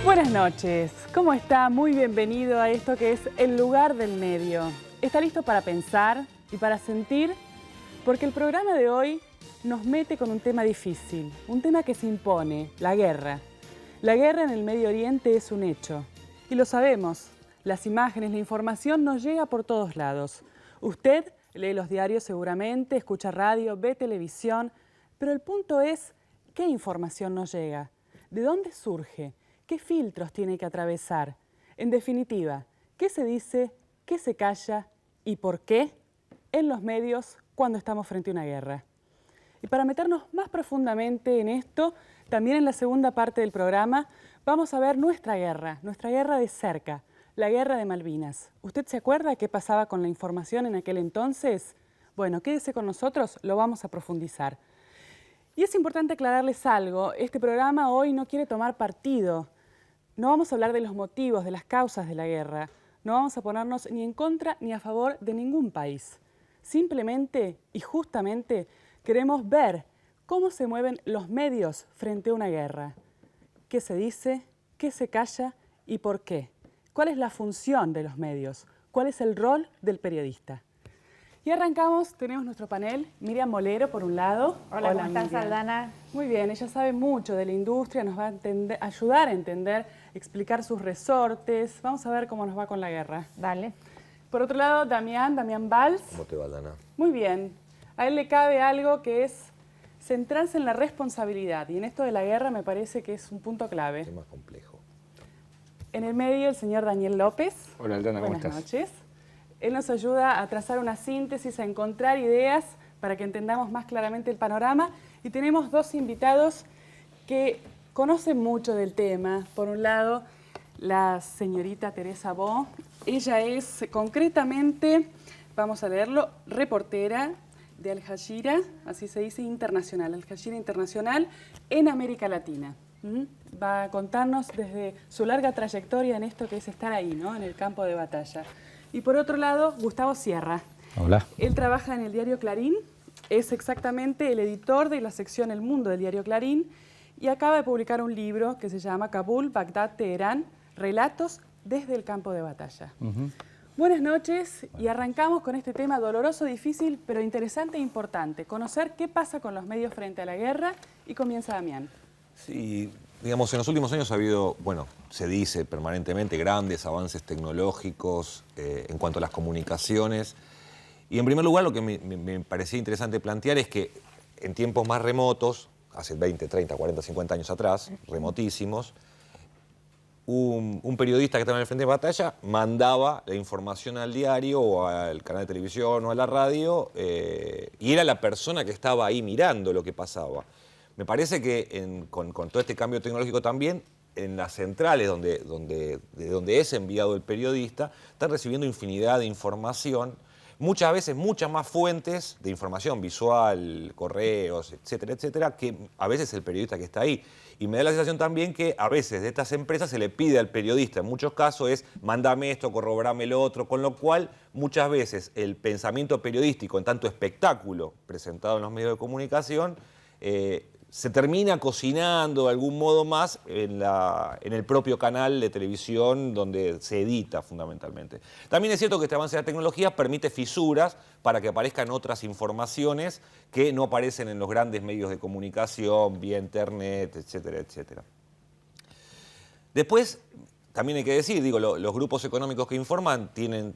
Buenas noches, ¿cómo está? Muy bienvenido a esto que es el lugar del medio. ¿Está listo para pensar y para sentir? Porque el programa de hoy nos mete con un tema difícil, un tema que se impone, la guerra. La guerra en el Medio Oriente es un hecho, y lo sabemos. Las imágenes, la información nos llega por todos lados. Usted lee los diarios seguramente, escucha radio, ve televisión, pero el punto es, ¿qué información nos llega? ¿De dónde surge? ¿Qué filtros tiene que atravesar? En definitiva, ¿qué se dice, qué se calla y por qué en los medios cuando estamos frente a una guerra? Y para meternos más profundamente en esto, también en la segunda parte del programa, vamos a ver nuestra guerra de cerca, la guerra de Malvinas. ¿Usted se acuerda qué pasaba con la información en aquel entonces? Bueno, quédese con nosotros, lo vamos a profundizar. Y es importante aclararles algo, este programa hoy no quiere tomar partido. No vamos a hablar de los motivos, de las causas de la guerra. No vamos a ponernos ni en contra ni a favor de ningún país. Simplemente y justamente queremos ver cómo se mueven los medios frente a una guerra. ¿Qué se dice? ¿Qué se calla? ¿Y por qué? ¿Cuál es la función de los medios? ¿Cuál es el rol del periodista? Y arrancamos, tenemos nuestro panel, Miriam Molero por un lado. Hola, ¿cómo estás, Miriam. Aldana? Muy bien, ella sabe mucho de la industria, nos va a ayudar a entender, explicar sus resortes. Vamos a ver cómo nos va con la guerra. Dale. Por otro lado, Damián Valls. ¿Cómo te va, Aldana? Muy bien. A él le cabe algo que es centrarse en la responsabilidad. Y en esto de la guerra me parece que es un punto clave. Es más complejo. En el medio, el señor Daniel López. Hola, Aldana, ¿cómo Buenas estás? noches. Él nos ayuda a trazar una síntesis, a encontrar ideas para que entendamos más claramente el panorama. Y tenemos dos invitados que conocen mucho del tema. Por un lado, la señorita Teresa Bo. Ella es concretamente, vamos a leerlo, reportera de Al Jazeera, así se dice, internacional, Al Jazeera Internacional en América Latina. Va a contarnos desde su larga trayectoria en esto que es estar ahí, ¿no? En el campo de batalla. Y por otro lado, Gustavo Sierra. Hola. Él trabaja en el diario Clarín, es exactamente el editor de la sección El Mundo del diario Clarín y acaba de publicar un libro que se llama Kabul, Bagdad, Teherán, Relatos desde el campo de batalla. Buenas noches y arrancamos con este tema doloroso, difícil, pero interesante e importante. Conocer qué pasa con los medios frente a la guerra y comienza Damián. Sí, digamos, en los últimos años ha habido, bueno, se dice permanentemente, grandes avances tecnológicos en cuanto a las comunicaciones. Y en primer lugar, lo que me parecía interesante plantear es que en tiempos más remotos, hace 20, 30, 40, 50 años atrás, remotísimos, un periodista que estaba en el frente de batalla mandaba la información al diario o al canal de televisión o a la radio y era la persona que estaba ahí mirando lo que pasaba. Me parece que con todo este cambio tecnológico también, en las centrales de donde es enviado el periodista, están recibiendo infinidad de información, muchas veces muchas más fuentes de información visual, correos, etcétera, etcétera, que a veces el periodista que está ahí. Y me da la sensación también que a veces de estas empresas se le pide al periodista, en muchos casos es mándame esto, corroborame lo otro, con lo cual muchas veces el pensamiento periodístico en tanto espectáculo presentado en los medios de comunicación se termina cocinando de algún modo más en el propio canal de televisión donde se edita fundamentalmente. También es cierto que este avance de la tecnología permite fisuras para que aparezcan otras informaciones que no aparecen en los grandes medios de comunicación, vía internet, etcétera, etcétera. Después, también hay que decir, digo, los grupos económicos que informan tienen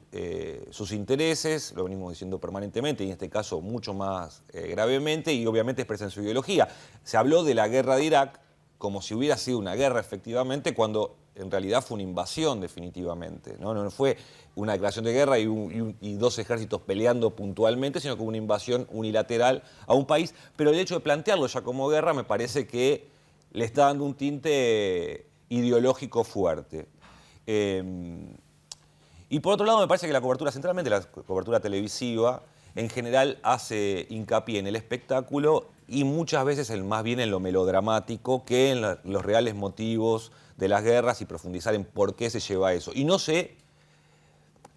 sus intereses, lo venimos diciendo permanentemente, y en este caso mucho más gravemente, y obviamente expresan su ideología. Se habló de la guerra de Irak como si hubiera sido una guerra efectivamente, cuando en realidad fue una invasión definitivamente. No fue una declaración de guerra y dos ejércitos peleando puntualmente, sino que una invasión unilateral a un país. Pero el hecho de plantearlo ya como guerra me parece que le está dando un tinte ideológico fuerte. Y por otro lado me parece que la cobertura, centralmente la cobertura televisiva, en general hace hincapié en el espectáculo y muchas veces más bien en lo melodramático que en los reales motivos de las guerras y profundizar en por qué se lleva eso. Y no sé,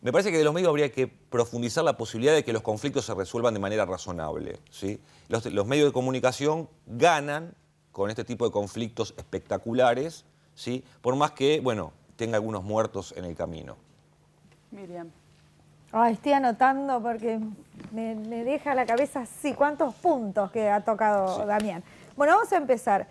me parece que de los medios habría que profundizar la posibilidad de que los conflictos se resuelvan de manera razonable, ¿sí? Los medios de comunicación ganan con este tipo de conflictos espectaculares ¿sí? Por más que, bueno, tenga algunos muertos en el camino. Miriam. Ay, estoy anotando porque me deja la cabeza así. ¿Cuántos puntos que ha tocado Damián? Bueno, vamos a empezar.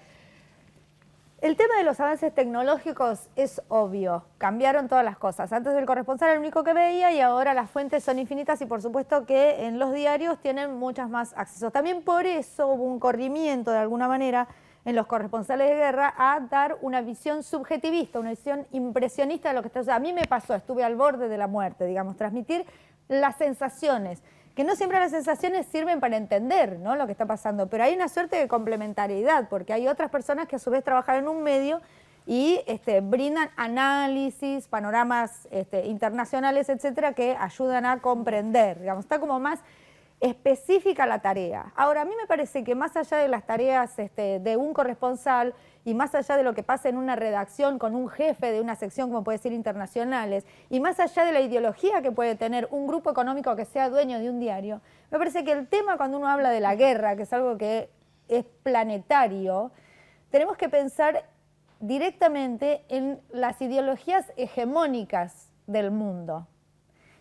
El tema de los avances tecnológicos es obvio. Cambiaron todas las cosas. Antes el corresponsal era el único que veía y ahora las fuentes son infinitas y por supuesto que en los diarios tienen muchas más accesos. También por eso hubo un corrimiento de alguna manera en los corresponsales de guerra a dar una visión subjetivista, una visión impresionista de lo que está. O sea, a mí me pasó, estuve al borde de la muerte, digamos, transmitir las sensaciones, que no siempre las sensaciones sirven para entender, ¿no?, lo que está pasando, pero hay una suerte de complementariedad, porque hay otras personas que a su vez trabajan en un medio y brindan análisis, panoramas internacionales, etcétera, que ayudan a comprender, digamos, está como más específica la tarea. Ahora, a mí me parece que más allá de las tareas de un corresponsal y más allá de lo que pasa en una redacción con un jefe de una sección, como puede ser internacionales, y más allá de la ideología que puede tener un grupo económico que sea dueño de un diario, me parece que el tema cuando uno habla de la guerra, que es algo que es planetario, tenemos que pensar directamente en las ideologías hegemónicas del mundo.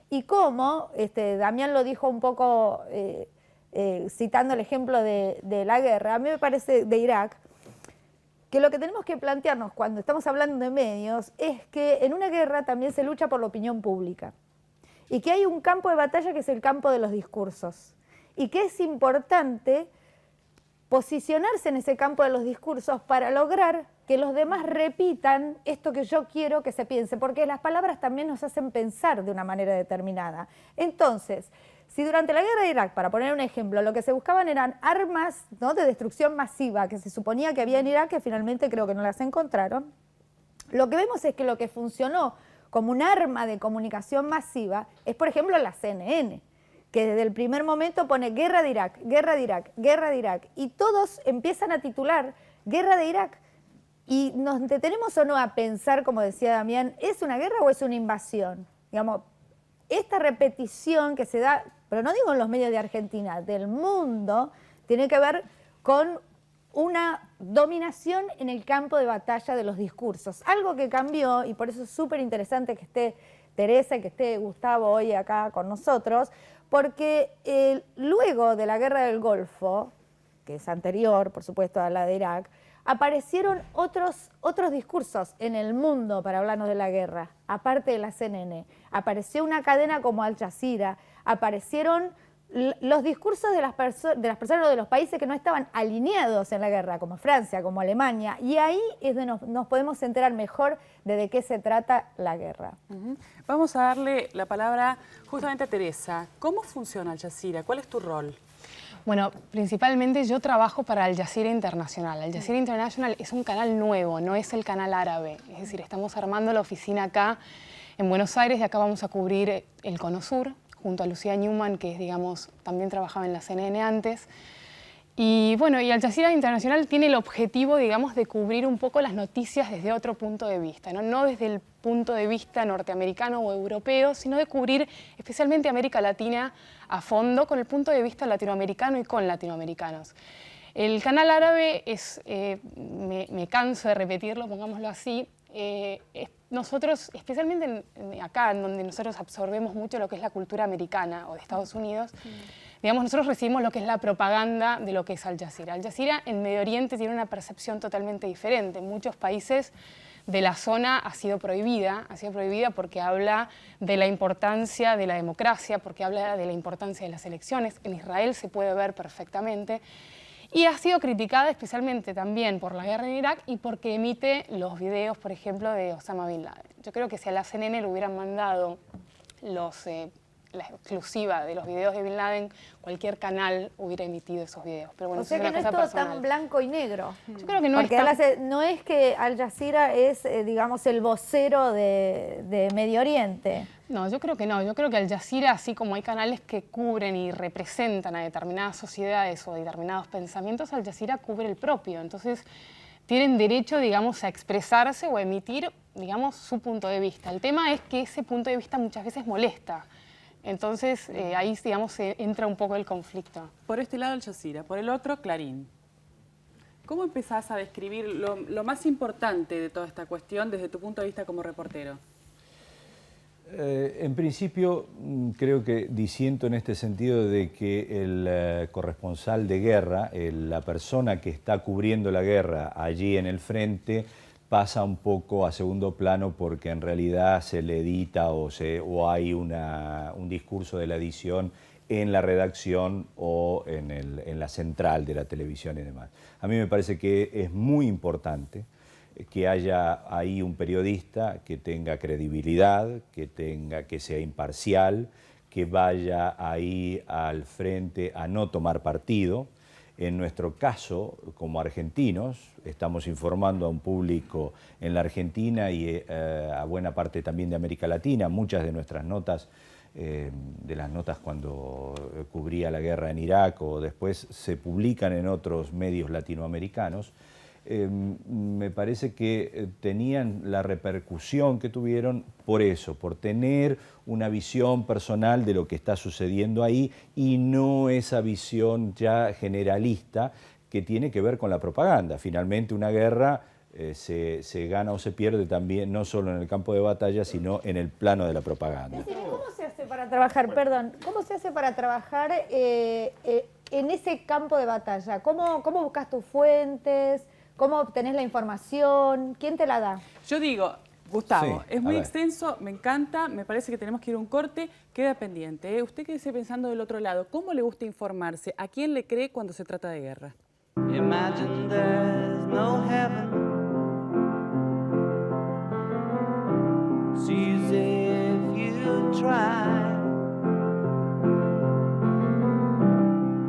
Y cómo, Damián lo dijo un poco citando el ejemplo de la guerra, a mí me parece, de Irak, que lo que tenemos que plantearnos cuando estamos hablando de medios es que en una guerra también se lucha por la opinión pública y que hay un campo de batalla que es el campo de los discursos y que es importante posicionarse en ese campo de los discursos para lograr que los demás repitan esto que yo quiero que se piense, porque las palabras también nos hacen pensar de una manera determinada. Entonces, si durante la guerra de Irak, para poner un ejemplo, lo que se buscaban eran armas, ¿no?, de destrucción masiva que se suponía que había en Irak, que finalmente creo que no las encontraron, lo que vemos es que lo que funcionó como un arma de comunicación masiva es, por ejemplo, la CNN, que desde el primer momento pone guerra de Irak, guerra de Irak, guerra de Irak, y todos empiezan a titular guerra de Irak. Y nos detenemos o no a pensar, como decía Damián, ¿es una guerra o es una invasión? Digamos, esta repetición que se da, pero no digo en los medios de Argentina, del mundo, tiene que ver con una dominación en el campo de batalla de los discursos. Algo que cambió, y por eso es súper interesante que esté Teresa y que esté Gustavo hoy acá con nosotros, porque luego de la Guerra del Golfo, que es anterior, por supuesto, a la de Irak, aparecieron otros discursos en el mundo para hablarnos de la guerra, aparte de la CNN. Apareció una cadena como Al Jazeera, aparecieron los discursos de las personas de los países que no estaban alineados en la guerra, como Francia, como Alemania, y ahí es donde nos podemos enterar mejor de qué se trata la guerra. Vamos a darle la palabra justamente a Teresa. ¿Cómo funciona Al Jazeera? ¿Cuál es tu rol? Bueno, principalmente yo trabajo para Al Jazeera Internacional. Al Jazeera International es un canal nuevo, no es el canal árabe. Es decir, estamos armando la oficina acá en Buenos Aires y acá vamos a cubrir el Cono Sur, junto a Lucía Newman, que digamos, también trabajaba en la CNN antes. Y bueno, y Al Jazeera Internacional tiene el objetivo, digamos, de cubrir un poco las noticias desde otro punto de vista, no desde el punto de vista norteamericano o europeo, sino de cubrir especialmente América Latina a fondo con el punto de vista latinoamericano y con latinoamericanos. El canal árabe es, me canso de repetirlo, pongámoslo así, nosotros, especialmente acá, en donde nosotros absorbemos mucho lo que es la cultura americana o de Estados Unidos, digamos, nosotros recibimos lo que es la propaganda de lo que es Al Jazeera. Al Jazeera en Medio Oriente tiene una percepción totalmente diferente. En muchos países de la zona ha sido prohibida porque habla de la importancia de la democracia, porque habla de la importancia de las elecciones. En Israel se puede ver perfectamente. Y ha sido criticada especialmente también por la guerra en Irak y porque emite los videos, por ejemplo, de Osama Bin Laden. Yo creo que si a la CNN le hubieran mandado la exclusiva de los videos de Bin Laden, cualquier canal hubiera emitido esos videos. Pero bueno, o sea que no es todo tan blanco y negro. Yo creo que no porque no es que Al Jazeera es, digamos, el vocero de Medio Oriente. No, yo creo que no. Yo creo que Al Jazeera, así como hay canales que cubren y representan a determinadas sociedades o determinados pensamientos, Al Jazeera cubre el propio. Entonces, tienen derecho, digamos, a expresarse o a emitir, digamos, su punto de vista. El tema es que ese punto de vista muchas veces molesta. Entonces, ahí, digamos, entra un poco el conflicto. Por este lado Al Jazeera, por el otro Clarín. ¿Cómo empezás a describir lo más importante de toda esta cuestión desde tu punto de vista como reportero? En principio, creo que disiento en este sentido de que el corresponsal de guerra, la persona que está cubriendo la guerra allí en el frente, pasa un poco a segundo plano porque en realidad se le edita o hay un discurso de la edición en la redacción o en la central de la televisión y demás. A mí me parece que es muy importante que haya ahí un periodista que tenga credibilidad, que sea imparcial, que vaya ahí al frente a no tomar partido. En nuestro caso, como argentinos, estamos informando a un público en la Argentina y a buena parte también de América Latina. Muchas de nuestras notas, de las notas cuando cubría la guerra en Irak o después se publican en otros medios latinoamericanos. Me parece que tenían la repercusión que tuvieron por eso, por tener una visión personal de lo que está sucediendo ahí y no esa visión ya generalista que tiene que ver con la propaganda. Finalmente una guerra se gana o se pierde también no solo en el campo de batalla, sino en el plano de la propaganda. ¿Cómo se hace para trabajar, cómo se hace para trabajar en ese campo de batalla? ¿Cómo buscas tus fuentes? ¿Cómo obtenés la información? ¿Quién te la da? Yo digo, Gustavo, Sí, es muy a ver. extenso, me encanta, me parece que tenemos que ir a un corte, queda pendiente. Usted quédese pensando del otro lado, ¿cómo le gusta informarse? ¿A quién le cree cuando se trata de guerra? Imagine there's no heaven. It's easy if you try.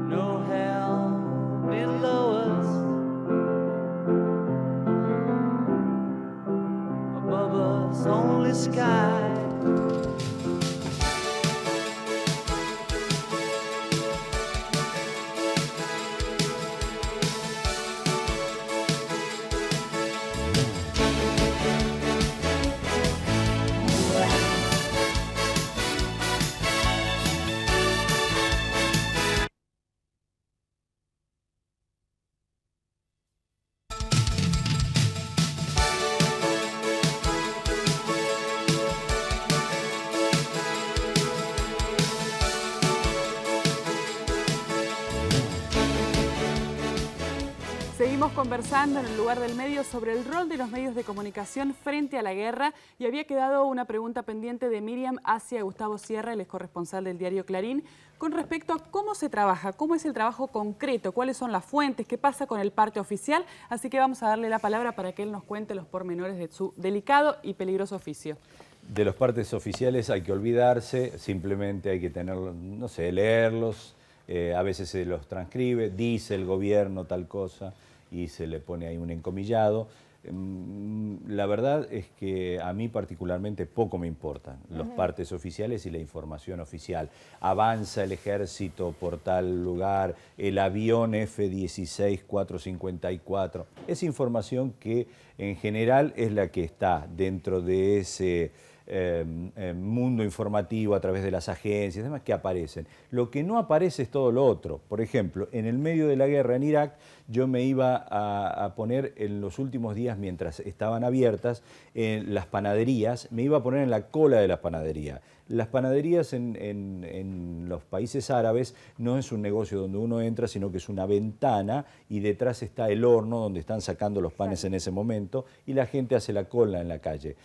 No hell below us. Above us, only sky. Seguimos conversando en el lugar del medio sobre el rol de los medios de comunicación frente a la guerra y había quedado una pregunta pendiente de Miriam hacia Gustavo Sierra, el corresponsal del diario Clarín, con respecto a cómo se trabaja, cómo es el trabajo concreto, cuáles son las fuentes, qué pasa con el parte oficial. Así que vamos a darle la palabra para que él nos cuente los pormenores de su delicado y peligroso oficio. De los partes oficiales hay que olvidarse, simplemente hay que tenerlos, no sé, leerlos, a veces se los transcribe, dice el gobierno tal cosa y se le pone ahí un encomillado. La verdad es que a mí particularmente poco me importan los partes oficiales y la información oficial. Avanza el ejército por tal lugar, el avión F-16 454. Es información que en general es la que está dentro de ese mundo informativo a través de las agencias, demás que aparecen. Lo que no aparece es todo lo otro. Por ejemplo, en el medio de la guerra en Irak, yo me iba a poner en los últimos días, mientras estaban abiertas, en las panaderías, me iba a poner en la cola de las panaderías. Las panaderías en los países árabes no es un negocio donde uno entra, sino que es una ventana y detrás está el horno donde están sacando los panes en ese momento y la gente hace la cola en la calle.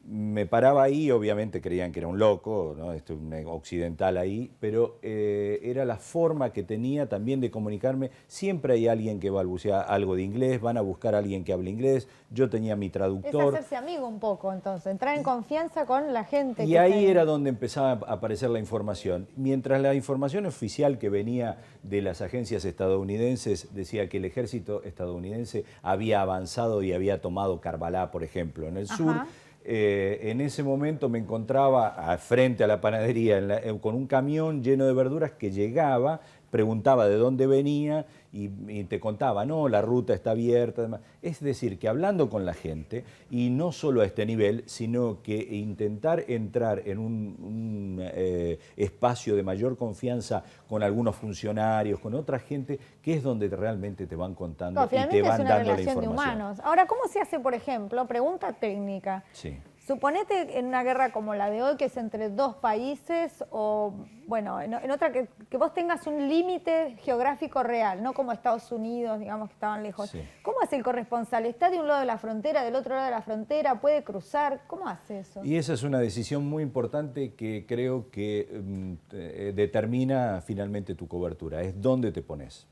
Me paraba ahí, obviamente creían que era un loco, ¿no? Un occidental ahí, pero era la forma que tenía también de comunicarme. Siempre hay alguien que balbucea algo de inglés, van a buscar a alguien que hable inglés, yo tenía mi Es traductor. hacerse amigo un poco, entonces, entrar en confianza con la gente. Y que ahí está era donde empezaba a aparecer la información. Mientras la información oficial que venía de las agencias estadounidenses decía que el ejército estadounidense había avanzado y había tomado Karbala, por ejemplo, en el sur. En ese momento me encontraba frente a la panadería con un camión lleno de verduras que llegaba preguntaba de dónde venía y te contaba, no, la ruta está abierta. Además. Es decir, que hablando con la gente, y no solo a este nivel, sino que intentar entrar en un espacio de mayor confianza con algunos funcionarios, con otra gente, que es donde realmente te van contando y te van dando la información. De humanos. Ahora, ¿cómo se hace, por ejemplo, pregunta técnica? Sí. Suponete en una guerra como la de hoy, que es entre dos países, o bueno, en otra que vos tengas un límite geográfico real, no como Estados Unidos, digamos que estaban lejos. Sí. ¿Cómo hace el corresponsal? ¿Está de un lado de la frontera, del otro lado de la frontera? ¿Puede cruzar? ¿Cómo hace eso? Y esa es una decisión muy importante que creo que determina finalmente tu cobertura, es dónde te pones.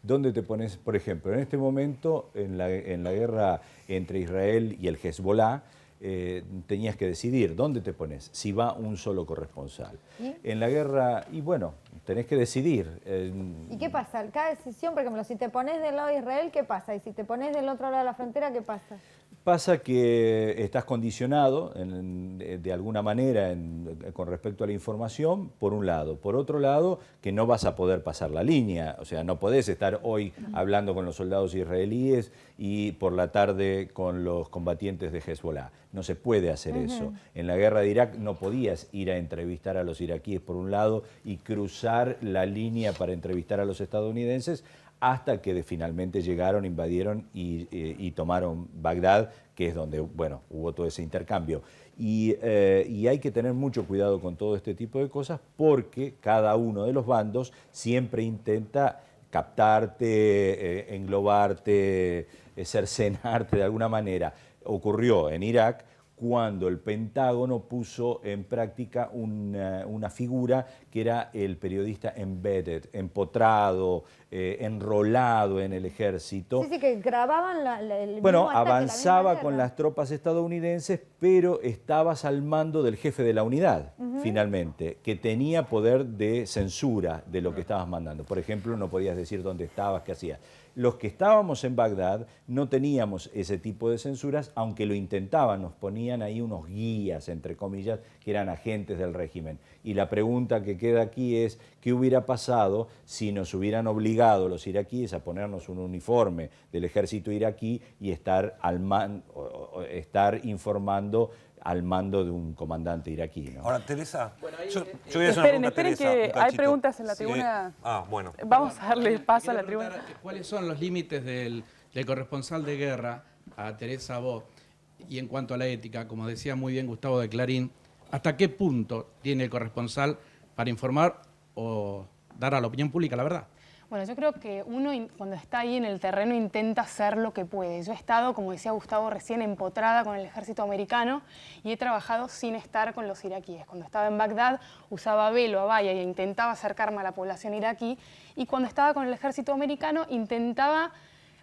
¿Dónde te pones? Por ejemplo, en este momento, en la guerra entre Israel y el Hezbollah, tenías que decidir dónde te pones, si va un solo corresponsal. ¿Y? En la guerra, y bueno, tenés que decidir. ¿Y qué pasa? Cada decisión, por ejemplo, si te pones del lado de Israel, ¿qué pasa? Y si te pones del otro lado de la frontera, ¿qué pasa? Pasa que estás condicionado de alguna manera con respecto a la información, por un lado. Por otro lado, que no vas a poder pasar la línea. O sea, no podés estar hoy hablando con los soldados israelíes y por la tarde con los combatientes de Hezbollah. No se puede hacer eso. En la guerra de Irak no podías ir a entrevistar a los iraquíes por un lado y cruzar la línea para entrevistar a los estadounidenses, hasta que finalmente llegaron, invadieron y tomaron Bagdad, que es donde, bueno, hubo todo ese intercambio. Y hay que tener mucho cuidado con todo este tipo de cosas, porque cada uno de los bandos siempre intenta captarte, englobarte, cercenarte de alguna manera. Ocurrió en Irak cuando el Pentágono puso en práctica una figura que era el periodista embedded, empotrado, enrolado en el ejército. Sí, que grababan el bueno, mismo ataque, avanzaba con las tropas estadounidenses, pero estabas al mando del jefe de la unidad, finalmente, que tenía poder de censura de lo que estabas mandando. Por ejemplo, no podías decir dónde estabas, qué hacías. Los que estábamos en Bagdad no teníamos ese tipo de censuras, aunque lo intentaban, nos ponían ahí unos guías, entre comillas, que eran agentes del régimen. Y la pregunta que queda aquí es, ¿qué hubiera pasado si nos hubieran obligado los iraquíes a ponernos un uniforme del ejército iraquí y estar informando al mando de un comandante iraquí, ¿no? Ahora, Teresa, yo voy a hacer una pregunta, Teresa, que hay preguntas en la tribuna. Bueno. Vamos a darle paso a la tribuna. ¿Cuáles son los límites del corresponsal de guerra, a Teresa vos? Y en cuanto a la ética, como decía muy bien Gustavo de Clarín, ¿hasta qué punto tiene el corresponsal para informar o dar a la opinión pública la verdad? Bueno, yo creo que uno cuando está ahí en el terreno intenta hacer lo que puede. Yo he estado, como decía Gustavo recién, empotrada con el ejército americano y he trabajado sin estar con los iraquíes. Cuando estaba en Bagdad usaba velo, abaya e intentaba acercarme a la población iraquí, y cuando estaba con el ejército americano intentaba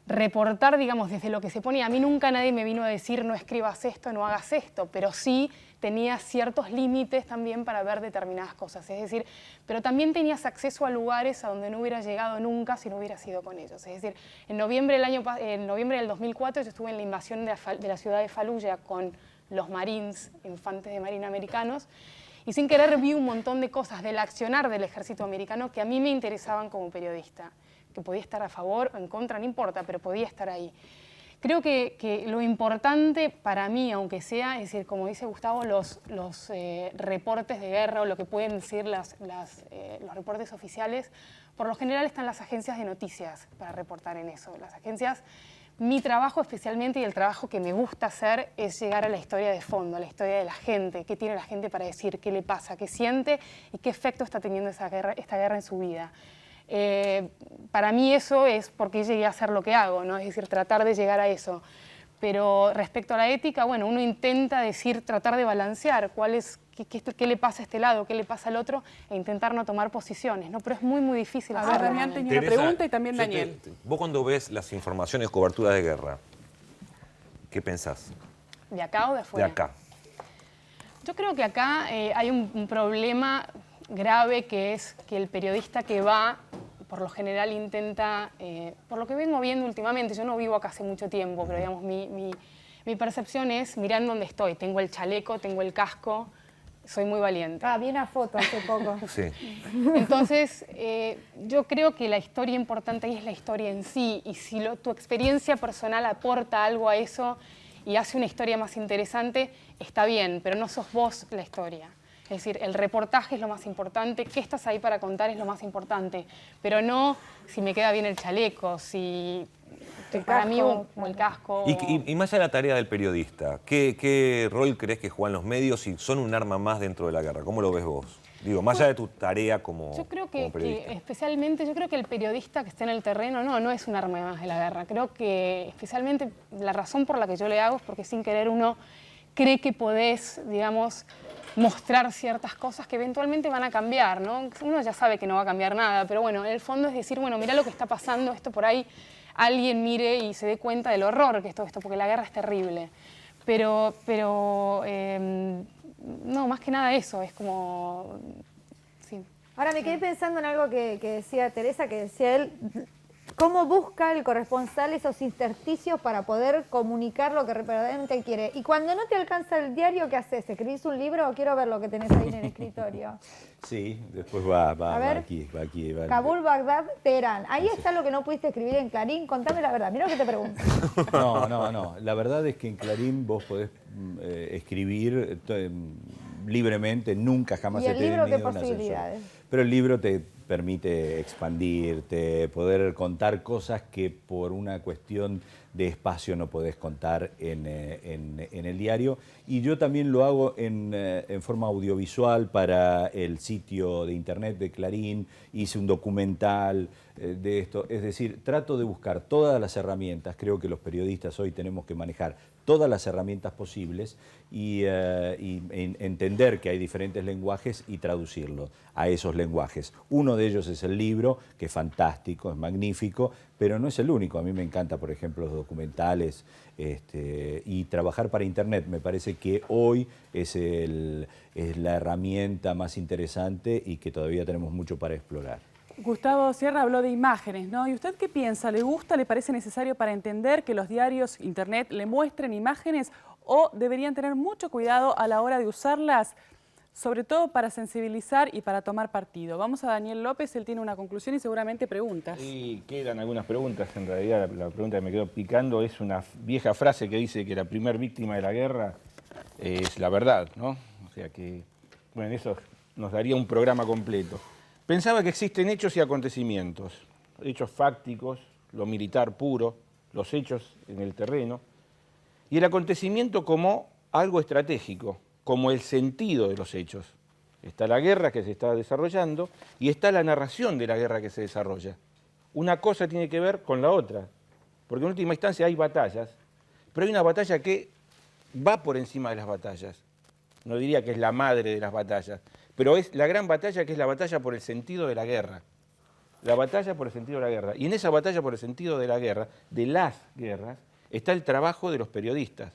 reportar, digamos, desde lo que se ponía. A mí nunca nadie me vino a decir no escribas esto, no hagas esto, pero sí tenía ciertos límites también para ver determinadas cosas. Es decir, pero también tenías acceso a lugares a donde no hubiera llegado nunca si no hubiera sido con ellos. Es decir, en noviembre del 2004 yo estuve en la invasión de la ciudad de Fallujah con los Marines, infantes de marina americanos, y sin querer vi un montón de cosas del accionar del ejército americano que a mí me interesaban como periodista, que podía estar a favor o en contra, no importa, pero podía estar ahí. Creo que lo importante para mí, aunque sea, es decir, como dice Gustavo, los reportes de guerra o lo que pueden decir los reportes oficiales, por lo general están las agencias de noticias para reportar en eso. Las agencias, mi trabajo especialmente y el trabajo que me gusta hacer es llegar a la historia de fondo, a la historia de la gente, qué tiene la gente para decir, qué le pasa, qué siente y qué efecto está teniendo esta guerra en su vida. Para mí eso es porque llegué a hacer lo que hago, ¿no? Es decir, tratar de llegar a eso. Pero respecto a la ética, bueno, uno intenta tratar de balancear qué le pasa a este lado, qué le pasa al otro, e intentar no tomar posiciones, ¿no? Pero es muy, muy difícil hacerlo. Damián tenía una pregunta y también Daniel. Vos cuando ves las informaciones, cobertura de guerra, ¿qué pensás? ¿De acá o de afuera? De acá. Yo creo que acá hay un problema grave, que es que el periodista que va, por lo general intenta, por lo que vengo viendo últimamente, yo no vivo acá hace mucho tiempo, pero digamos mi percepción es mirar dónde estoy. Tengo el chaleco, tengo el casco, soy muy valiente. Vi una foto hace poco. Sí. Entonces, yo creo que la historia importante ahí es la historia en sí, y si tu experiencia personal aporta algo a eso y hace una historia más interesante, está bien, pero no sos vos la historia. Es decir, el reportaje es lo más importante, qué estás ahí para contar es lo más importante, pero no si me queda bien el chaleco, si para mí o el casco. Y más allá de la tarea del periodista, ¿qué rol crees que juegan los medios y son un arma más dentro de la guerra? ¿Cómo lo ves vos? Digo, más allá de tu tarea como periodista. Especialmente, yo creo que el periodista que está en el terreno no es un arma más de la guerra. Creo que especialmente la razón por la que yo le hago es porque sin querer uno cree que podés, digamos, mostrar ciertas cosas que eventualmente van a cambiar, ¿no? Uno ya sabe que no va a cambiar nada, pero bueno, en el fondo es decir, bueno, mira lo que está pasando, esto por ahí, alguien mire y se dé cuenta del horror que es todo esto, porque la guerra es terrible. Pero no, más que nada eso, es como... Sí. Ahora me quedé pensando en algo que decía Teresa, que decía él, ¿cómo busca el corresponsal esos intersticios para poder comunicar lo que verdaderamente quiere? Y cuando no te alcanza el diario, ¿qué haces? ¿Escribís un libro o quiero ver lo que tenés ahí en el escritorio? Sí, después va aquí. Kabul, Bagdad, Teherán. Ahí está lo que no pudiste escribir en Clarín. Contame la verdad, mira lo que te pregunto. No. La verdad es que en Clarín vos podés escribir libremente, nunca jamás ¿Y se el te libro qué niega una posibilidades? censura. Pero el libro te permite expandirte, poder contar cosas que por una cuestión de espacio no podés contar en el diario. Y yo también lo hago en forma audiovisual para el sitio de internet de Clarín. Hice un documental de esto. Es decir, trato de buscar todas las herramientas. Creo que los periodistas hoy tenemos que manejar todas las herramientas posibles y entender que hay diferentes lenguajes y traducirlo a esos lenguajes. Uno de ellos es el libro, que es fantástico, es magnífico, pero no es el único. A mí me encanta, por ejemplo, los documentales y trabajar para Internet. Me parece que hoy es la herramienta más interesante y que todavía tenemos mucho para explorar. Gustavo Sierra habló de imágenes, ¿no? ¿Y usted qué piensa? ¿Le gusta, le parece necesario para entender que los diarios, internet, le muestren imágenes o deberían tener mucho cuidado a la hora de usarlas, sobre todo para sensibilizar y para tomar partido? Vamos a Daniel López, él tiene una conclusión y seguramente preguntas. Sí, quedan algunas preguntas. En realidad la pregunta que me quedó picando es una vieja frase que dice que la primer víctima de la guerra es la verdad, ¿no? O sea que, bueno, eso nos daría un programa completo. Pensaba que existen hechos y acontecimientos, hechos fácticos, lo militar puro, los hechos en el terreno, y el acontecimiento como algo estratégico, como el sentido de los hechos. Está la guerra que se está desarrollando y está la narración de la guerra que se desarrolla. Una cosa tiene que ver con la otra, porque en última instancia hay batallas, pero hay una batalla que va por encima de las batallas. No diría que es la madre de las batallas, pero es la gran batalla que es la batalla por el sentido de la guerra. La batalla por el sentido de la guerra. Y en esa batalla por el sentido de la guerra, de las guerras, está el trabajo de los periodistas.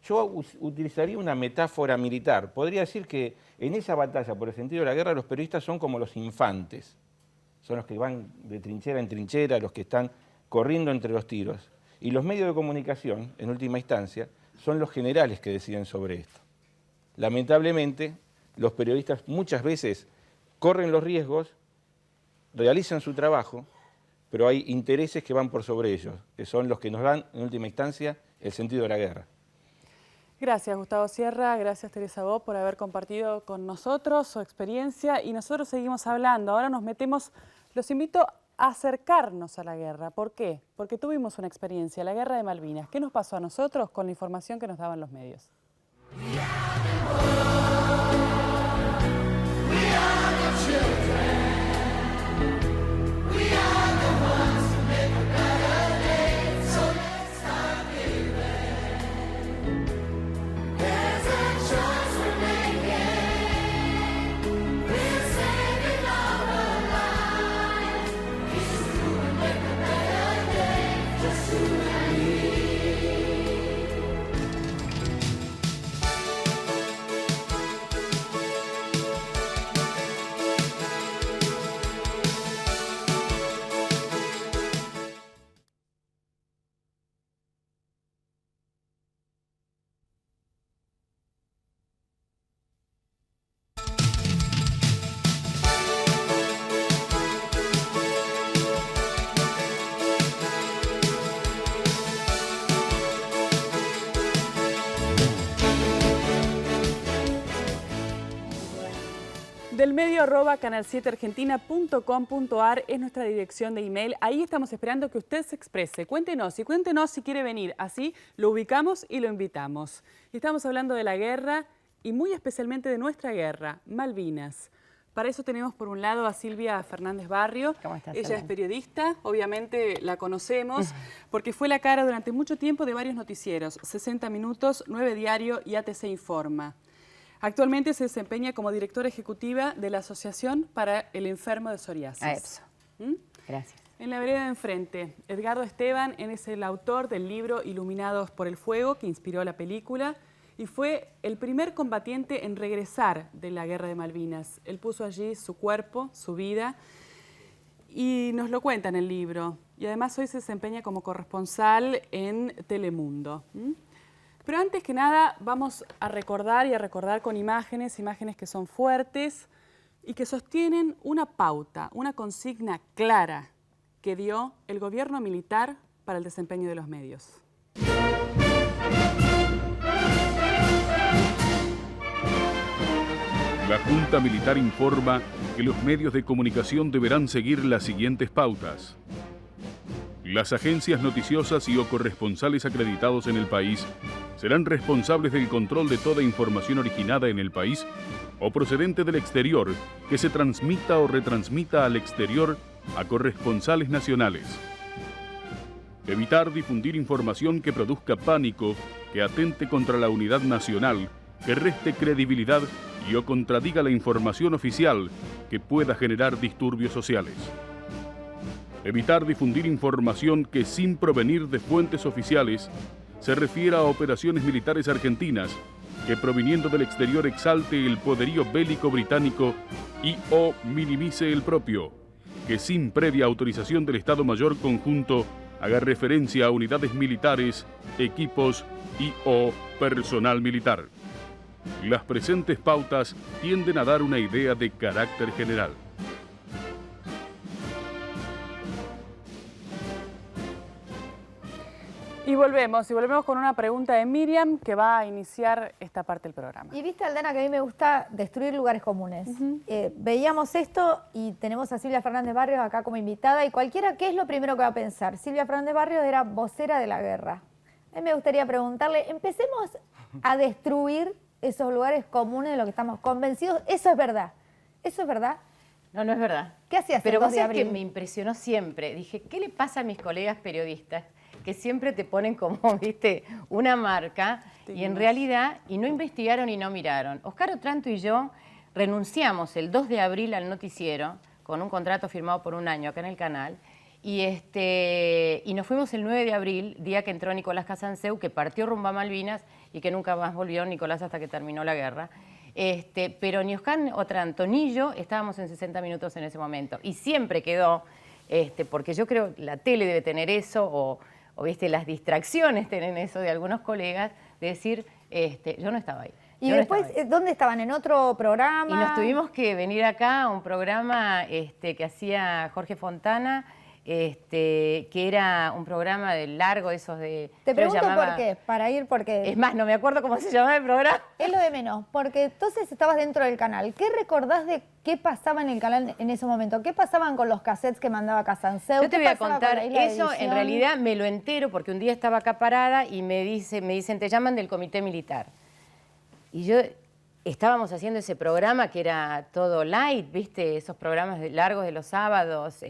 Yo utilizaría una metáfora militar. Podría decir que en esa batalla por el sentido de la guerra los periodistas son como los infantes. Son los que van de trinchera en trinchera, los que están corriendo entre los tiros. Y los medios de comunicación, en última instancia, son los generales que deciden sobre esto. Lamentablemente, los periodistas muchas veces corren los riesgos, realizan su trabajo, pero hay intereses que van por sobre ellos, que son los que nos dan, en última instancia, el sentido de la guerra. Gracias, Gustavo Sierra. Gracias, Teresa Bo, por haber compartido con nosotros su experiencia. Y nosotros seguimos hablando. Ahora nos metemos, los invito a acercarnos a la guerra. ¿Por qué? Porque tuvimos una experiencia, la Guerra de Malvinas. ¿Qué nos pasó a nosotros con la información que nos daban los medios? delmedio@canal7argentina.com.ar es nuestra dirección de email. Ahí estamos esperando que usted se exprese. Cuéntenos si quiere venir. Así lo ubicamos y lo invitamos. Y estamos hablando de la guerra y muy especialmente de nuestra guerra, Malvinas. Para eso tenemos por un lado a Silvia Fernández Barrio. ¿Cómo estás, Ella Silvia? es periodista, obviamente la conocemos, porque fue la cara durante mucho tiempo de varios noticieros, 60 Minutos, 9 Diario y ATC Informa. Actualmente se desempeña como directora ejecutiva de la Asociación para el Enfermo de Psoriasis. Gracias. En la vereda de enfrente, Edgardo Esteban es el autor del libro Iluminados por el Fuego, que inspiró la película, y fue el primer combatiente en regresar de la Guerra de Malvinas. Él puso allí su cuerpo, su vida, y nos lo cuenta en el libro. Y además hoy se desempeña como corresponsal en Telemundo. Pero antes que nada vamos a recordar con imágenes que son fuertes y que sostienen una pauta, una consigna clara que dio el gobierno militar para el desempeño de los medios. La Junta Militar informa que los medios de comunicación deberán seguir las siguientes pautas. Las agencias noticiosas y o corresponsales acreditados en el país serán responsables del control de toda información originada en el país o procedente del exterior que se transmita o retransmita al exterior a corresponsales nacionales. Evitar difundir información que produzca pánico, que atente contra la unidad nacional, que reste credibilidad y o contradiga la información oficial que pueda generar disturbios sociales. Evitar difundir información que, sin provenir de fuentes oficiales, se refiera a operaciones militares argentinas que, proviniendo del exterior, exalte el poderío bélico británico y o minimice el propio, que sin previa autorización del Estado Mayor Conjunto haga referencia a unidades militares, equipos y o personal militar. Las presentes pautas tienden a dar una idea de carácter general. Y volvemos con una pregunta de Miriam que va a iniciar esta parte del programa. Y viste, Aldana, que a mí me gusta destruir lugares comunes. Veíamos esto y tenemos a Silvia Fernández Barrios acá como invitada y cualquiera, ¿qué es lo primero que va a pensar? Silvia Fernández Barrios era vocera de la guerra. A mí me gustaría preguntarle, empecemos a destruir esos lugares comunes de lo que estamos convencidos. ¿Eso es verdad? ¿Eso es verdad? No, no es verdad. ¿Qué hacías Pero el 2 vos de sabés que abril? me impresionó siempre. Dije, ¿qué le pasa a mis colegas periodistas? Que siempre te ponen como, viste, una marca y en realidad, y no investigaron y no miraron. Oscar Otranto y yo renunciamos el 2 de abril al noticiero con un contrato firmado por un año acá en el canal y nos fuimos el 9 de abril, día que entró Nicolás Casanseu, que partió rumbo a Malvinas y que nunca más volvió Nicolás hasta que terminó la guerra. Pero ni Oscar Otranto ni yo estábamos en 60 Minutos en ese momento. Y siempre quedó, porque yo creo la tele debe tener eso, o viste, las distracciones tienen eso de algunos colegas, de decir, yo no estaba ahí. Y después, ¿dónde estaban? ¿En otro programa? Y nos tuvimos que venir acá a un programa que hacía Jorge Fontana, que era un programa de largo, esos de... Te pregunto por qué, para ir porque... Es más, no me acuerdo cómo se llamaba el programa. Es lo de menos, porque entonces estabas dentro del canal. ¿Qué recordás de qué pasaba en el canal en ese momento? ¿Qué pasaban con los cassettes que mandaba Casanseu? Yo te voy a pasaba contar, con la isla de eso en edición? realidad me lo entero porque un día estaba acá parada y me dicen, te llaman del comité militar. Y yo... Estábamos haciendo ese programa que era todo light, ¿viste? Esos programas largos de los sábados,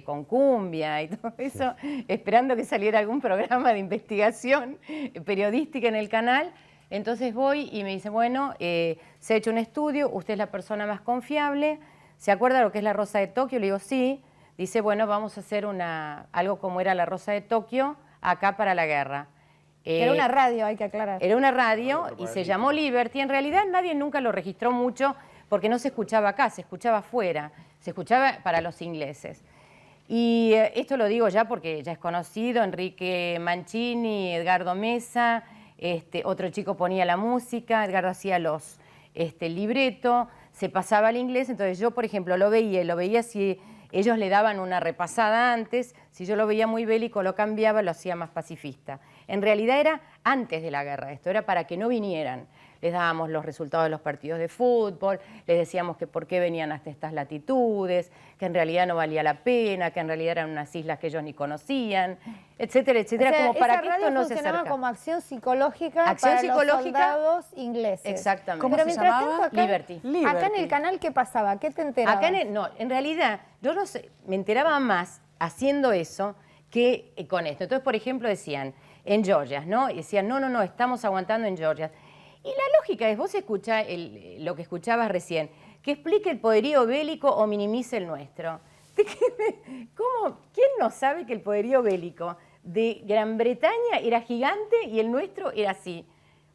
con cumbia y todo eso, esperando que saliera algún programa de investigación periodística en el canal. Entonces voy y me dice, bueno, se ha hecho un estudio, usted es la persona más confiable, ¿se acuerda lo que es la Rosa de Tokio? Le digo, sí. Dice, bueno, vamos a hacer algo como era la Rosa de Tokio acá para la guerra. Era una radio, hay que aclarar. Era una radio y se llamó Liberty. En realidad nadie nunca lo registró mucho porque no se escuchaba acá, se escuchaba afuera, se escuchaba para los ingleses. Y esto lo digo ya porque ya es conocido, Enrique Mancini, Edgardo Mesa, otro chico ponía la música, Edgardo hacía el libreto, se pasaba al inglés, entonces yo, por ejemplo, lo veía si ellos le daban una repasada antes, si yo lo veía muy bélico lo cambiaba, lo hacía más pacifista. En realidad era antes de la guerra. Esto era para que no vinieran. Les dábamos los resultados de los partidos de fútbol, les decíamos que por qué venían hasta estas latitudes, que en realidad no valía la pena, que en realidad eran unas islas que ellos ni conocían, etcétera, etcétera, O sea, como para esa que esto radio no se funcionaba acerque. como acción psicológica Acción para psicológica, los soldados ingleses. Exactamente. ¿Cómo Pero se mientras llamaba? tanto, acá, Liberty. acá en el canal, ¿qué pasaba? ¿Qué te enterabas? Acá no, en realidad, yo no sé, me enteraba más haciendo eso que con esto. Entonces, por ejemplo, decían, en Georgia, ¿no? Y decían, no, estamos aguantando en Georgia. Y la lógica es, vos escuchás lo que escuchabas recién, que explique el poderío bélico o minimice el nuestro. ¿Cómo? ¿Quién no sabe que el poderío bélico de Gran Bretaña era gigante y el nuestro era así?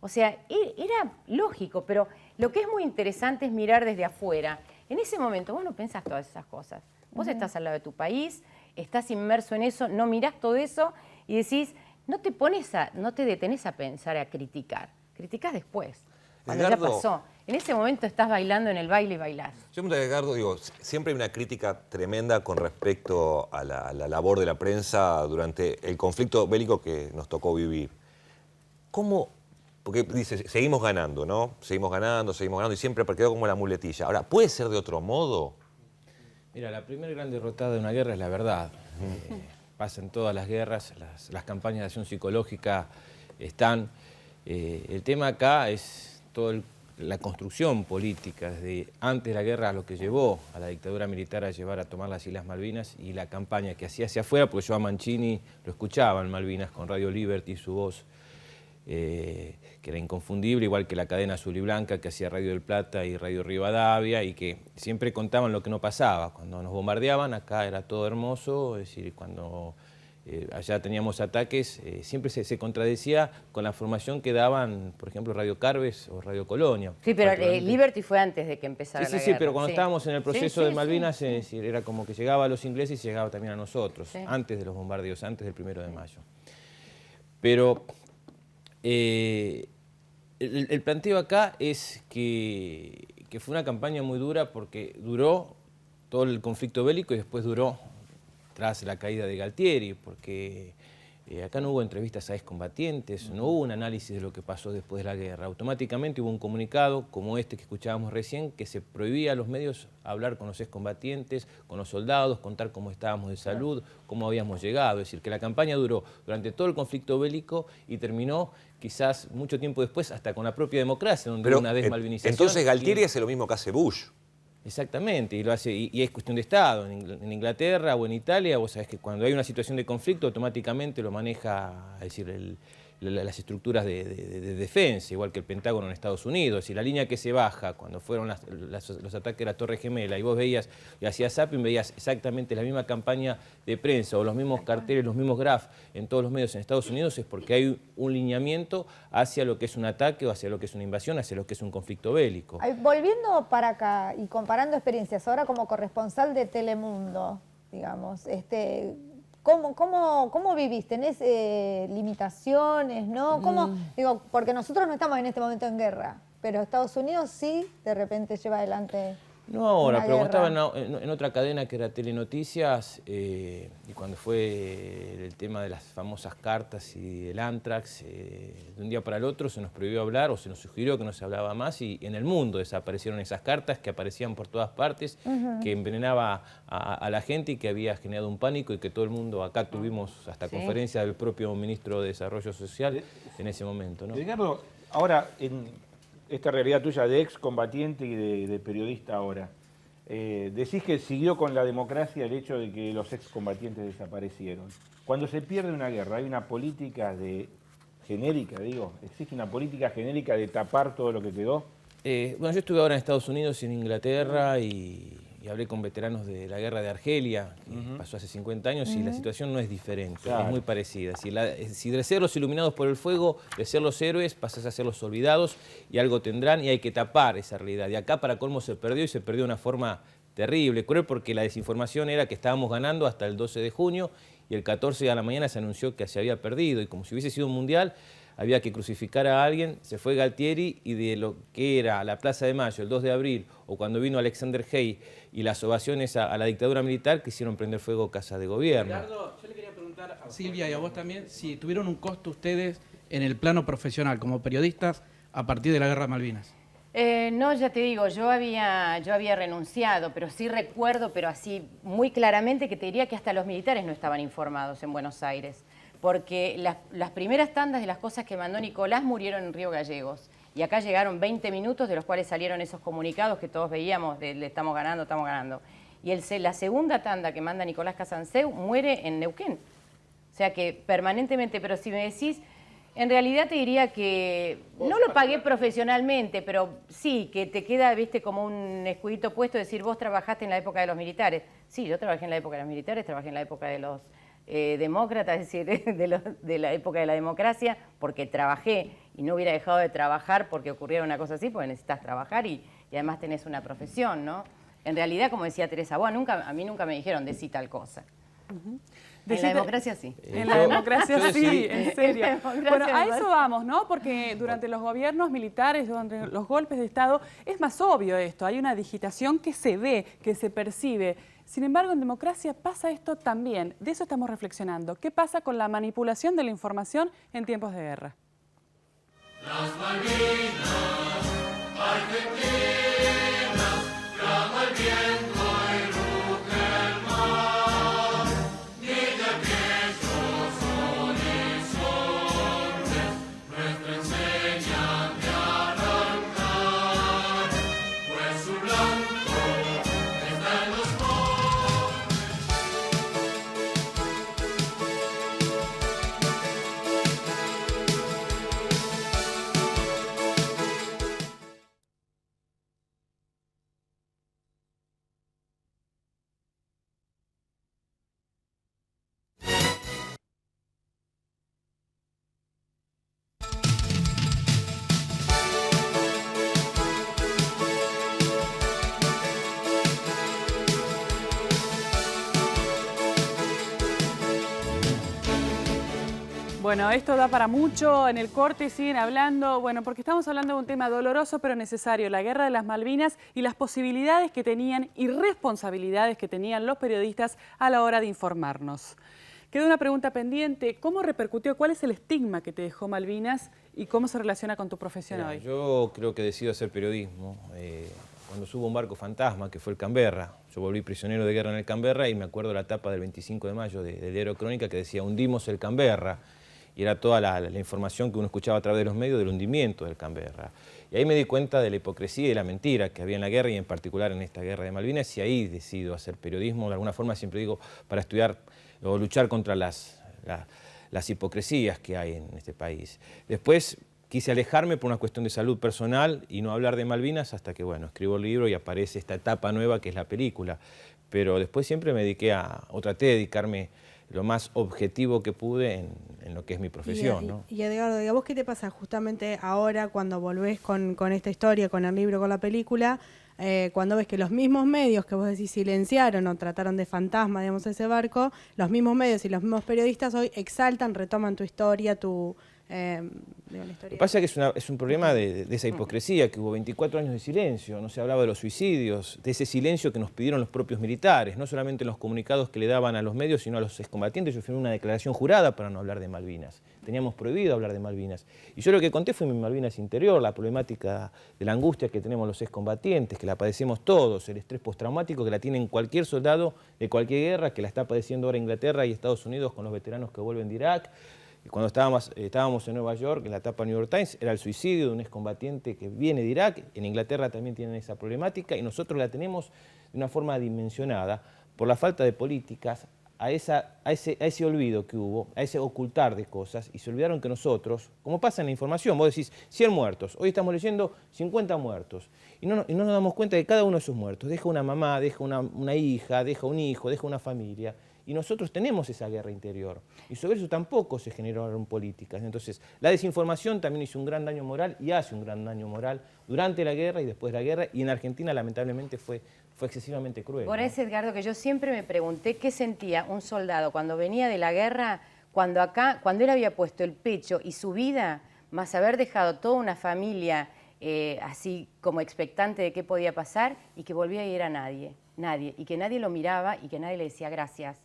O sea, era lógico, pero lo que es muy interesante es mirar desde afuera. En ese momento vos no pensás todas esas cosas. Vos estás al lado de tu país, estás inmerso en eso, no mirás todo eso y decís, no te detenés a pensar, a criticar. Criticás después, cuando Edgardo, ya pasó. En ese momento estás bailando en el baile y bailás. Yo me Edgardo, digo, siempre hay una crítica tremenda con respecto a la labor de la prensa durante el conflicto bélico que nos tocó vivir. ¿Cómo? Porque dice, seguimos ganando, ¿no? Seguimos ganando y siempre quedó como la muletilla. Ahora, ¿puede ser de otro modo? Mira, la primera gran derrotada de una guerra es la verdad. Pasa en todas las guerras, las campañas de acción psicológica están. El tema acá es toda la construcción política, desde antes de la guerra, lo que llevó a la dictadura militar a llevar a tomar las Islas Malvinas y la campaña que hacía hacia afuera, porque yo a Mancini lo escuchaba en Malvinas con Radio Liberty, su voz, que era inconfundible, igual que la cadena Azul y Blanca que hacía Radio del Plata y Radio Rivadavia, y que siempre contaban lo que no pasaba. Cuando nos bombardeaban, acá era todo hermoso, es decir, cuando allá teníamos ataques, siempre se contradecía con la información que daban, por ejemplo, Radio Carves o Radio Colonia. Sí, pero Liberty fue antes de que empezara la guerra. Sí, pero cuando estábamos en el proceso de Malvinas, sí. Es decir, era como que llegaba a los ingleses y llegaba también a nosotros, Sí. antes de los bombardeos, antes del 1 de mayo. Pero el planteo acá es que fue una campaña muy dura porque duró todo el conflicto bélico y después duró tras la caída de Galtieri, porque acá no hubo entrevistas a excombatientes, no hubo un análisis de lo que pasó después de la guerra. Automáticamente hubo un comunicado, como este que escuchábamos recién, que se prohibía a los medios hablar con los excombatientes, con los soldados, contar cómo estábamos de salud, cómo habíamos llegado. Es decir, que la campaña duró durante todo el conflicto bélico y terminó quizás mucho tiempo después hasta con la propia democracia, donde hubo una desmalvinización. Entonces Galtieri hace lo mismo que hace Bush. Exactamente, y lo hace, y es cuestión de Estado. En Inglaterra o en Italia, vos sabés que cuando hay una situación de conflicto, automáticamente lo maneja, es decir, las estructuras de defensa, igual que el Pentágono en Estados Unidos. Es decir, la línea que se baja cuando fueron los ataques de la Torre Gemela, y vos veías, y hacías zapping, veías exactamente la misma campaña de prensa o los mismos carteles, los mismos graph en todos los medios en Estados Unidos, es porque hay un lineamiento hacia lo que es un ataque o hacia lo que es una invasión, hacia lo que es un conflicto bélico. Volviendo para acá y comparando experiencias, ahora como corresponsal de Telemundo, digamos, ¿Cómo vivís? ¿Tenés limitaciones, no? Digo, porque nosotros no estamos en este momento en guerra, pero Estados Unidos sí, de repente lleva adelante. No ahora, una pero cuando guerra. estaba en otra cadena que era Telenoticias, y cuando fue el tema de las famosas cartas y el Antrax, de un día para el otro se nos prohibió hablar o se nos sugirió que no se hablaba más, y en el mundo desaparecieron esas cartas que aparecían por todas partes, que envenenaba a la gente y que había generado un pánico, y que todo el mundo, acá tuvimos hasta conferencia del propio ministro de Desarrollo Social en ese momento, ¿no? Edgardo, ahora en esta realidad tuya de excombatiente y de periodista ahora, decís que siguió con la democracia el hecho de que los excombatientes desaparecieron. Cuando se pierde una guerra, ¿hay una política genérica, digo? ¿Existe una política genérica de tapar todo lo que quedó? Bueno, yo estuve ahora en Estados Unidos y en Inglaterra y hablé con veteranos de la guerra de Argelia, que pasó hace 50 años, y la situación no es diferente, Claro. es muy parecida. Si de ser los iluminados por el fuego, de ser los héroes, pasás a ser los olvidados, y algo tendrán, y hay que tapar esa realidad. Y acá, para colmo, se perdió, y se perdió de una forma terrible, cruel, porque la desinformación era que estábamos ganando hasta el 12 de junio, y el 14 a la mañana se anunció que se había perdido, y como si hubiese sido un mundial, había que crucificar a alguien. Se fue Galtieri, y de lo que era la Plaza de Mayo, el 2 de abril, o cuando vino Alexander Haig y las ovaciones a la dictadura militar, quisieron prender fuego Casa de Gobierno. Ricardo, yo le quería preguntar a Silvia y a vos también si tuvieron un costo ustedes en el plano profesional como periodistas a partir de la Guerra de Malvinas? No, ya te digo, yo había renunciado, pero sí recuerdo, pero así muy claramente, que te diría que hasta los militares no estaban informados en Buenos Aires, porque las primeras tandas de las cosas que mandó Nicolás murieron en Río Gallegos, y acá llegaron 20 minutos de los cuales salieron esos comunicados que todos veíamos de estamos ganando, estamos ganando. Y la segunda tanda que manda Nicolás Casanseu muere en Neuquén. O sea que permanentemente, pero si me decís, en realidad te diría que no lo pagué profesionalmente, pero sí, que te queda, viste, como un escudito puesto, decir, vos trabajaste en la época de los militares. Sí, yo trabajé en la época de los militares, trabajé en la época de los demócratas, es decir, de la época de la democracia, porque trabajé y no hubiera dejado de trabajar porque ocurriera una cosa así, porque necesitas trabajar y además tenés una profesión, ¿no? En realidad, como decía Teresa Boa, a mí nunca me dijeron decí tal cosa. En la democracia sí. En la democracia sí, en serio. Bueno, a igual. eso vamos, ¿no? Porque durante los gobiernos militares, durante los golpes de Estado, es más obvio esto. Hay una digitación que se ve, que se percibe. Sin embargo, en democracia pasa esto también. De eso estamos reflexionando. ¿Qué pasa con la manipulación de la información en tiempos de guerra? Las Malvinas, Argentinas, clama el viento y ruge el mar. Ni de aquellos horizontes nuestra enseñan de arrancar, pues su blanco está en los Bueno, esto da para mucho, en el corte siguen hablando, bueno, porque estamos hablando de un tema doloroso pero necesario, la Guerra de las Malvinas y las posibilidades que tenían y responsabilidades que tenían los periodistas a la hora de informarnos. Queda una pregunta pendiente, ¿cómo repercutió, cuál es el estigma que te dejó Malvinas y cómo se relaciona con tu profesión hoy? Yo creo que decido hacer periodismo cuando subo un barco fantasma, que fue el Canberra. Yo volví prisionero de guerra en el Canberra y me acuerdo la tapa del 25 de mayo del diario Crónica que decía hundimos el Canberra. Y era toda la información que uno escuchaba a través de los medios del hundimiento del Canberra. Y ahí me di cuenta de la hipocresía y la mentira que había en la guerra y en particular en esta guerra de Malvinas, y ahí decido hacer periodismo, de alguna forma siempre digo, para estudiar o luchar contra las hipocresías que hay en este país. Después quise alejarme por una cuestión de salud personal y no hablar de Malvinas hasta que, bueno, escribo el libro y aparece esta etapa nueva que es la película. Pero después siempre me dediqué o traté de dedicarme lo más objetivo que pude en lo que es mi profesión, ¿no? Y Edgardo, ¿y a vos qué te pasa justamente ahora cuando volvés con esta historia, con el libro, con la película, cuando ves que los mismos medios que vos decís silenciaron o trataron de fantasma, digamos, ese barco, los mismos medios y los mismos periodistas hoy exaltan, retoman tu historia, Lo que pasa es que es un problema de esa hipocresía, que hubo 24 años de silencio, no se hablaba de los suicidios, de ese silencio que nos pidieron los propios militares, no solamente en los comunicados que le daban a los medios, sino a los excombatientes. Yo firmé una declaración jurada para no hablar de Malvinas. Teníamos prohibido hablar de Malvinas. Y yo lo que conté fue mi Malvinas interior, la problemática de la angustia que tenemos los excombatientes, que la padecemos todos, el estrés postraumático que la tiene cualquier soldado de cualquier guerra, que la está padeciendo ahora Inglaterra y Estados Unidos con los veteranos que vuelven de Irak. Y cuando estábamos en Nueva York, en la etapa New York Times, era el suicidio de un excombatiente que viene de Irak. En Inglaterra también tienen esa problemática y nosotros la tenemos de una forma dimensionada por la falta de políticas a ese olvido que hubo, a ese ocultar de cosas, y se olvidaron que nosotros, como pasa en la información, vos decís 100 muertos, hoy estamos leyendo 50 muertos, y no nos damos cuenta de que cada uno de esos muertos deja una mamá, deja una hija, deja un hijo, deja una familia, y nosotros tenemos esa guerra interior, y sobre eso tampoco se generaron políticas. Entonces, la desinformación también hizo un gran daño moral, y hace un gran daño moral durante la guerra y después de la guerra, y en Argentina lamentablemente fue excesivamente cruel. Por eso, Edgardo, que yo siempre me pregunté qué sentía un soldado cuando venía de la guerra, cuando él había puesto el pecho y su vida, más haber dejado toda una familia así como expectante de qué podía pasar, y que volvía y era nadie, y que nadie lo miraba y que nadie le decía gracias.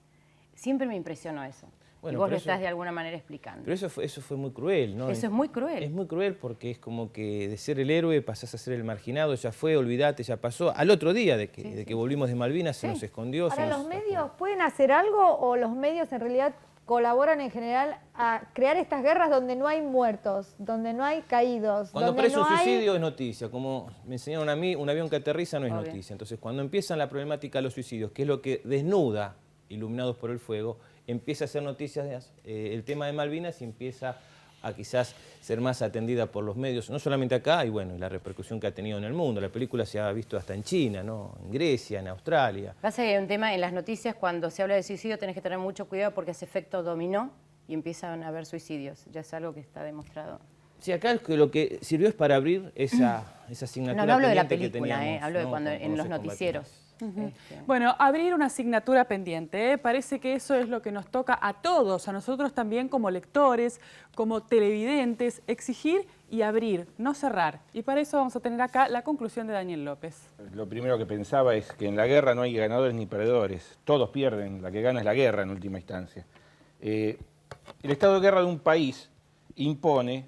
Siempre me impresionó eso. y vos lo estás de alguna manera explicando. Pero eso fue muy cruel, ¿no? Eso es muy cruel. Es muy cruel porque es como que de ser el héroe pasás a ser el marginado, ya fue, olvidate, ya pasó. Al otro día de que volvimos de Malvinas se nos escondió. Ahora, ¿los medios pueden hacer algo o los medios en realidad colaboran en general a crear estas guerras donde no hay muertos, donde no hay caídos? Cuando donde aparece no un hay... suicidio es noticia, como me enseñaron a mí, un avión que aterriza no es Obvio. noticia. Entonces, cuando empiezan la problemática de los suicidios, que es lo que desnuda, iluminados por el fuego, empieza a ser noticias el tema de Malvinas y empieza a quizás ser más atendida por los medios, no solamente acá, y bueno, la repercusión que ha tenido en el mundo. La película se ha visto hasta en China, ¿no? En Grecia, en Australia. Pasa que hay un tema en las noticias, cuando se habla de suicidio tenés que tener mucho cuidado porque hace efecto dominó y empiezan a haber suicidios. Ya es algo que está demostrado. Sí, acá lo que sirvió es para abrir esa asignatura. No hablo de la pendiente que película, teníamos, hablo de ¿no? cuando Con en los los noticieros. Bueno, abrir una asignatura pendiente, parece que eso es lo que nos toca a todos, a nosotros también como lectores, como televidentes, exigir y abrir, no cerrar. Y para eso vamos a tener acá la conclusión de Daniel López. Lo primero que pensaba es que en la guerra no hay ganadores ni perdedores, todos pierden, la que gana es la guerra en última instancia. El estado de guerra de un país impone,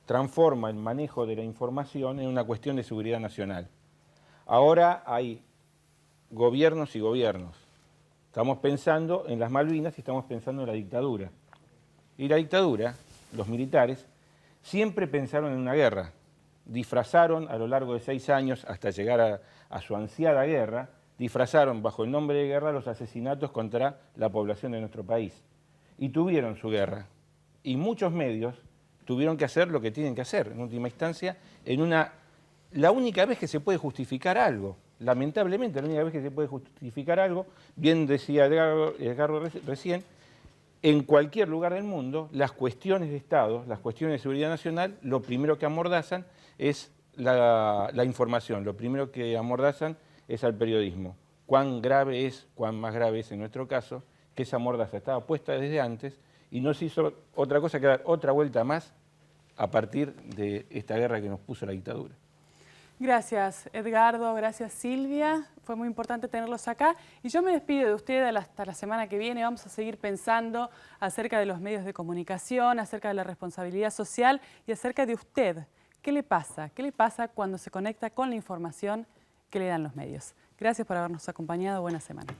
transforma el manejo de la información en una cuestión de seguridad nacional. Ahora hay gobiernos y gobiernos. Estamos pensando en las Malvinas y estamos pensando en la dictadura. Y la dictadura, los militares, siempre pensaron en una guerra. Disfrazaron a lo largo de 6 años, hasta llegar a su ansiada guerra, disfrazaron bajo el nombre de guerra los asesinatos contra la población de nuestro país. Y tuvieron su guerra. Y muchos medios tuvieron que hacer lo que tienen que hacer, en última instancia, la única vez que se puede justificar algo. Lamentablemente, la única vez que se puede justificar algo, bien decía Edgardo recién, en cualquier lugar del mundo, las cuestiones de Estado, las cuestiones de seguridad nacional, lo primero que amordazan es la información, lo primero que amordazan es al periodismo. Cuán grave es, cuán más grave es en nuestro caso, que esa mordaza estaba puesta desde antes y no se hizo otra cosa que dar otra vuelta más a partir de esta guerra que nos puso la dictadura. Gracias, Edgardo, gracias, Silvia. Fue muy importante tenerlos acá. Y yo me despido de ustedes hasta la semana que viene. Vamos a seguir pensando acerca de los medios de comunicación, acerca de la responsabilidad social y acerca de usted. ¿Qué le pasa? ¿Qué le pasa cuando se conecta con la información que le dan los medios? Gracias por habernos acompañado. Buena semana.